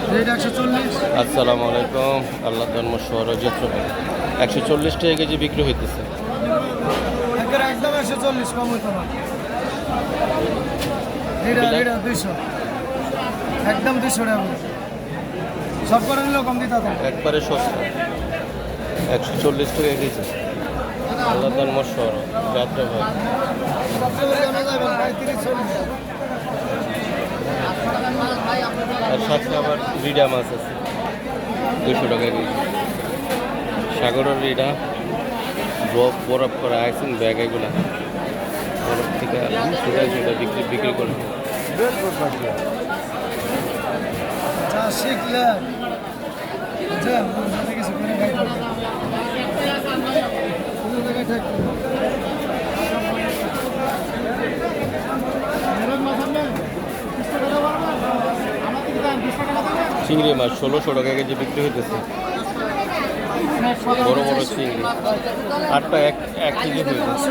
আসসালামু আলাইকুম। আল্লাহ জন্ম শহর যাত্রা 140 টাকা কেজি বিক্রি হইতেছে। একদম 140 কম হইতো না। এটা 200 একদম 200 টাকা সব করে নিলেও কম দিতে হবে। একবারে সস্তা 140 টাকা কেজি। আল্লাহ জন্ম শহর যাত্রা ভাই আর সাথে আবার রিডা মাছ আছে 200 টাকা কেজি। সাগরের রিডা বরফ করা আইসিং ব্যাগ এগুলা বরফ থেকে সেটা বিক্রি করে। শিখলেন চিংড়ি মাছ 1600 টাকা কেজি বিক্রি হইতেছে। বড় বড় চিংড়ি 8টা এক কেজি হয়ে যাচ্ছে।